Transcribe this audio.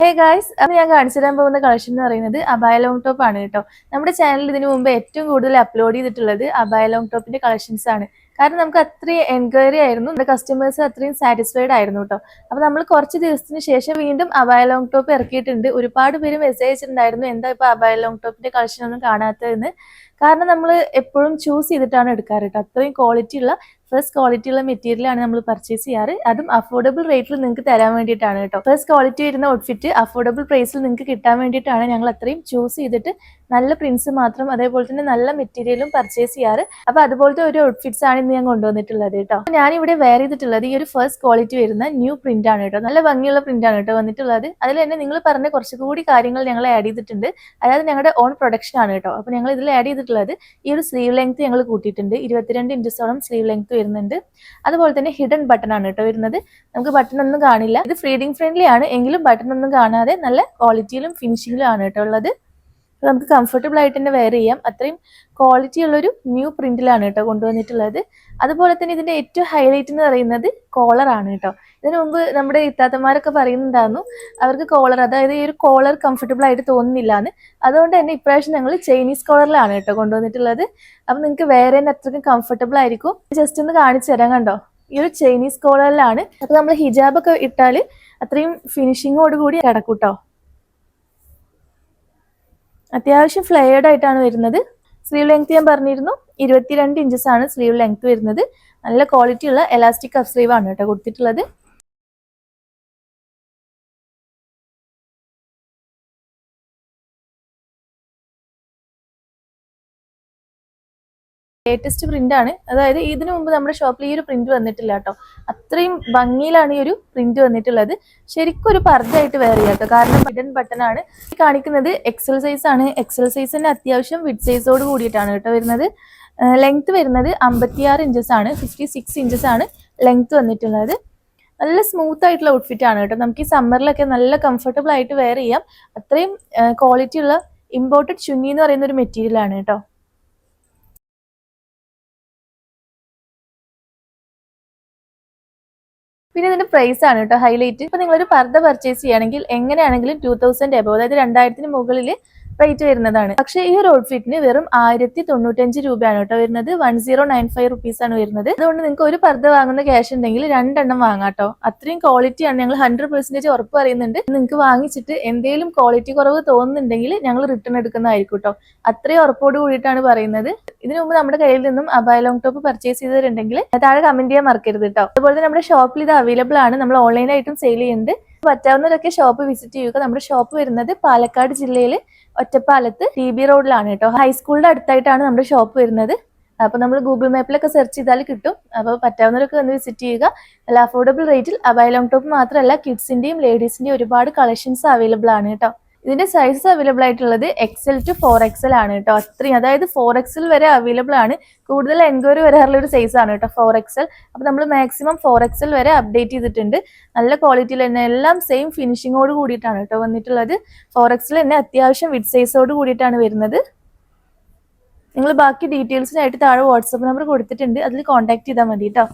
Hey guys, അത് ഞാൻ കാണിച്ചു തരാൻ പോകുന്ന കളക്ഷൻ എന്ന് പറയുന്നത് അബായ ലോങ് ടോപ്പ് ആണ് കേട്ടോ. നമ്മുടെ ചാനലിൽ ഇതിനു മുമ്പ് ഏറ്റവും കൂടുതൽ അപ്ലോഡ് ചെയ്തിട്ടുള്ളത് അബായ ലോങ് ടോപ്പിന്റെ കളക്ഷൻസ് ആണ്. കാരണം നമുക്ക് അത്രയും എൻക്വയറി ആയിരുന്നു, നമ്മുടെ കസ്റ്റമേഴ്സ് അത്രയും സാറ്റിസ്ഫൈഡ് ആയിരുന്നു കേട്ടോ. അപ്പൊ നമ്മൾ കുറച്ച് ദിവസത്തിന് ശേഷം വീണ്ടും അബായ ലോങ് ടോപ്പ് ഇറക്കിയിട്ടുണ്ട്. ഒരുപാട് പേര് മെസ്സേജ് അയച്ചിട്ടുണ്ടായിരുന്നു എന്താ ഇപ്പൊ അബായ ലോങ് ടോപ്പിന്റെ കളക്ഷൻ ഒന്നും കാണാത്തതെന്ന്. കാരണം നമ്മൾ എപ്പോഴും ചൂസ് ചെയ്തിട്ടാണ് എടുക്കാറ് കേട്ടോ. അത്രയും ക്വാളിറ്റി ഉള്ള ഫസ്റ്റ് ക്വാളിറ്റി ഉള്ള മെറ്റീരിയൽ ആണ് നമ്മൾ പർച്ചേസ് ചെയ്യാറ്. അതും അഫോർഡബിൾ റേറ്റിൽ നിങ്ങൾക്ക് തരാൻ വേണ്ടിയിട്ടാണ് കേട്ടോ. ഫസ്റ്റ് ക്വാളിറ്റി വരുന്ന ഔട്ട്ഫിറ്റ് അഫോർഡബിൾ പ്രൈസിൽ നിങ്ങൾക്ക് കിട്ടാൻ വേണ്ടിയിട്ടാണ് ഞങ്ങൾ അത്രയും ചൂസ് ചെയ്തിട്ട് നല്ല പ്രിന്റ്സ് മാത്രം അതേപോലെ തന്നെ നല്ല മെറ്റീരിയലും പർച്ചേസ് ചെയ്യാറ്. അപ്പൊ അതുപോലത്തെ ഒരു ഔട്ട്ഫിറ്റ്സ് ആണ് ഇന്ന് ഞാൻ കൊണ്ടുവന്നിട്ടുള്ളത് കേട്ടോ. ഞാനിവിടെ വെയർ ചെയ്തിട്ടുള്ളത് ഈ ഒരു ഫസ്റ്റ് ക്വാളിറ്റി വരുന്ന ന്യൂ പ്രിന്റ് ആണ് കേട്ടോ. നല്ല ഭംഗിയുള്ള പ്രിന്റ് ആണ് കേട്ടോ വന്നിട്ടുള്ളത്. അതിൽ തന്നെ നിങ്ങൾ പറഞ്ഞ കുറച്ചുകൂടി കാര്യങ്ങൾ ഞങ്ങൾ ആഡ് ചെയ്തിട്ടുണ്ട്. അതായത് ഞങ്ങളുടെ ഓൺ പ്രൊഡക്ഷൻ ആണ് കേട്ടോ. അപ്പൊ ഞങ്ങൾ ഇതിൽ ആഡ് ചെയ്തിട്ടുള്ളത് ഈ ഒരു സ്ലീവ് ലെങ്ത് ഞങ്ങൾ കൂട്ടിയിട്ടുണ്ട്. 22 ഇഞ്ചസോളം സ്ലീവ് ലെങ്ത് വരുന്നുണ്ട്. അതുപോലെ തന്നെ ഹിഡൻ ബട്ടൺ ആണ് കേട്ടോ വരുന്നത്. നമുക്ക് ബട്ടൺ ഒന്നും കാണില്ല. ഇത് ഫീഡിംഗ് ഫ്രണ്ട്ലി ആണ് എങ്കിലും ബട്ടൺ ഒന്നും കാണാതെ നല്ല ക്വാളിറ്റിയിലും ഫിനിഷിങ്ങിലും ആണ് കേട്ടോ ഉള്ളത്. നമുക്ക് കംഫർട്ടബിൾ ആയിട്ട് തന്നെ വെയർ ചെയ്യാം. അത്രയും ക്വാളിറ്റി ഉള്ളൊരു ന്യൂ പ്രിന്റിലാണ് കേട്ടോ കൊണ്ടുവന്നിട്ടുള്ളത്. അതുപോലെ തന്നെ ഇതിന്റെ ഏറ്റവും ഹൈലൈറ്റ് എന്ന് പറയുന്നത് കോളർ ആണ് കേട്ടോ. ഇതിനു മുമ്പ് നമ്മുടെ ഇത്താത്തമാരൊക്കെ പറയുന്നുണ്ടായിരുന്നു അവർക്ക് കോളർ, അതായത് ഈ ഒരു കോളർ കംഫർട്ടബിൾ ആയിട്ട് തോന്നുന്നില്ല എന്ന്. അതുകൊണ്ട് തന്നെ ഇപ്രാവശ്യം ഞങ്ങൾ ചൈനീസ് കോളറിലാണ് കേട്ടോ കൊണ്ടുവന്നിട്ടുള്ളത്. അപ്പൊ നിങ്ങൾക്ക് വെയർ ചെയ്യാൻ അത്രയ്ക്കും കംഫർട്ടബിൾ ആയിരിക്കും. ജസ്റ്റ് ഒന്ന് കാണിച്ചു തരാം കണ്ടോ. ഈ ഒരു ചൈനീസ് കോളറിലാണ്. അപ്പൊ നമ്മൾ ഹിജാബ് ഒക്കെ ഇട്ടാൽ അത്രയും ഫിനിഷിങ്ങോട് കൂടി കിടക്കൂട്ടോ. അത്യാവശ്യം ഫ്ലെയർഡ് ആയിട്ടാണ് വരുന്നത്. സ്ലീവ് ലെങ്ത് ഞാൻ പറഞ്ഞിരുന്നു 22 ഇഞ്ചസ് ആണ് സ്ലീവ് ലെങ്ത് വരുന്നത്. നല്ല ക്വാളിറ്റി ഉള്ള എലാസ്റ്റിക് കഫ് സ്ലീവ് ആണ് കേട്ടോ കൊടുത്തിട്ടുള്ളത്. ലേറ്റസ്റ്റ് പ്രിന്റ് ആണ്. അതായത് ഇതിനു മുമ്പ് നമ്മുടെ ഷോപ്പിൽ ഈ ഒരു പ്രിന്റ് വന്നിട്ടില്ല കേട്ടോ. അത്രയും ഭംഗിയിലാണ് ഈ ഒരു പ്രിന്റ് വന്നിട്ടുള്ളത്. ശരിക്കും ഒരു പർദ്ദയായിട്ട് വെയർ ചെയ്യാം കേട്ടോ. കാരണം ഹിഡൻ ബട്ടൺ ആണ് കാണിക്കുന്നത്. എക്സൽ സൈസ് ആണ്. എക്സൽ സൈസിന്റെ അത്യാവശ്യം വിഡ് സൈസോട് കൂടിയിട്ടാണ് കേട്ടോ വരുന്നത്. ലെങ്ത് വരുന്നത് 56 ഇഞ്ചസ് ആണ്. 56 ഇഞ്ചസ് ആണ് ലെങ്ത് വന്നിട്ടുള്ളത്. നല്ല സ്മൂത്ത് ആയിട്ടുള്ള ഔട്ട്ഫിറ്റ് ആണ് കേട്ടോ. നമുക്ക് ഈ സമ്മറിലൊക്കെ നല്ല കംഫർട്ടബിൾ ആയിട്ട് വെയർ ചെയ്യാം. അത്രയും ക്വാളിറ്റി ഉള്ള ഇമ്പോർട്ടഡ് ചുന്നി എന്ന് പറയുന്ന ഒരു മെറ്റീരിയൽ ആണ് കേട്ടോ. പിന്നെ ഇതിന്റെ പ്രൈസ് ആണ് കേട്ടോ ഹൈലൈറ്റ്. ഇപ്പൊ നിങ്ങളൊരു പർദ്ദ പർച്ചേസ് ചെയ്യുകയാണെങ്കിൽ എങ്ങനെയാണെങ്കിലും 2000 എബോ, അതായത് 2000-ന് മുകളിൽ റേറ്റ് വരുന്നതാണ്. പക്ഷേ ഈ ഒരു ഔട്ട്ഫിറ്റിന് വെറും 1095 രൂപയാണ് കേട്ടോ വരുന്നത്. 1095 റുപ്പീസ് ആണ് വരുന്നത്. അതുകൊണ്ട് നിങ്ങൾക്ക് ഒരു പർദ്ദ വാങ്ങുന്ന ക്യാഷ് ഉണ്ടെങ്കിൽ 2 എണ്ണം വാങ്ങാട്ടോ. അത്രയും ക്വാളിറ്റിയാണ്. ഞങ്ങൾ 100% ഉറപ്പ് പറയുന്നുണ്ട്. നിങ്ങൾക്ക് വാങ്ങിച്ചിട്ട് എന്തെങ്കിലും ക്വാളിറ്റി കുറവ് തോന്നുന്നുണ്ടെങ്കിൽ ഞങ്ങൾ റിട്ടേൺ എടുക്കുന്നതായിരിക്കും കേട്ടോ. അത്രയും ഉറപ്പോട് കൂടിയിട്ടാണ് പറയുന്നത്. ഇതിനു മുമ്പ് നമ്മുടെ കയ്യിൽ നിന്നും അബായ ലോങ് ടോപ്പ് പർച്ചേസ് ചെയ്തിട്ടുണ്ടെങ്കിൽ താഴെ കമന്റ് ചെയ്യാൻ മറക്കരുത് കേട്ടോ. അതുപോലെ തന്നെ നമ്മുടെ ഷോപ്പിൽ ഇത് അവൈലബിൾ ആണ്. നമ്മൾ ഓൺലൈനായിട്ടും സെയിൽ ചെയ്യുന്നുണ്ട്. പറ്റാവുന്നവരൊക്കെ ഷോപ്പ് വിസിറ്റ് ചെയ്യുക. നമ്മുടെ ഷോപ്പ് വരുന്നത് പാലക്കാട് ജില്ലയിൽ ഒറ്റപ്പാലത്ത് TB റോഡിലാണ് കേട്ടോ. ഹൈസ്കൂളിന്റെ അടുത്തായിട്ടാണ് നമ്മുടെ ഷോപ്പ് വരുന്നത്. അപ്പൊ നമ്മൾ ഗൂഗിൾ മാപ്പിലൊക്കെ സെർച്ച് ചെയ്താൽ കിട്ടും. അപ്പൊ പറ്റാവുന്നവരൊക്കെ ഒന്ന് വിസിറ്റ് ചെയ്യുക. നല്ല അഫോർഡബിൾ റേറ്റിൽ അബായ ലോങ് ടോപ്പ് മാത്രമല്ല കിഡ്സിന്റെയും ലേഡീസിന്റെയും ഒരുപാട് കളക്ഷൻസ് അവൈലബിൾ ആണ് കേട്ടോ. ഇതിന്റെ സൈസ് അവൈലബിൾ ആയിട്ടുള്ളത് XL to 4XL ആണ് കേട്ടോ. അത്രയും, അതായത് 4XL വരെ അവൈലബിൾ ആണ്. കൂടുതൽ എൻക്വയറി വരാറുള്ള ഒരു സൈസ് ആണ് കേട്ടോ 4XL. അപ്പൊ നമ്മൾ മാക്സിമം 4XL വരെ അപ്ഡേറ്റ് ചെയ്തിട്ടുണ്ട്. നല്ല ക്വാളിറ്റിയിൽ തന്നെ എല്ലാം സെയിം ഫിനിഷിങ്ങോട് കൂടിയിട്ടാണ് കേട്ടോ വന്നിട്ടുള്ളത്. 4XL തന്നെ അത്യാവശ്യം വിഡ് സൈസോട് കൂടിയിട്ടാണ് വരുന്നത്. നിങ്ങൾ ബാക്കി ഡീറ്റെയിൽസിനായിട്ട് താഴെ വാട്സപ്പ് നമ്പർ കൊടുത്തിട്ടുണ്ട്. അതിൽ കോൺടാക്ട് ചെയ്താൽ മതി കേട്ടോ.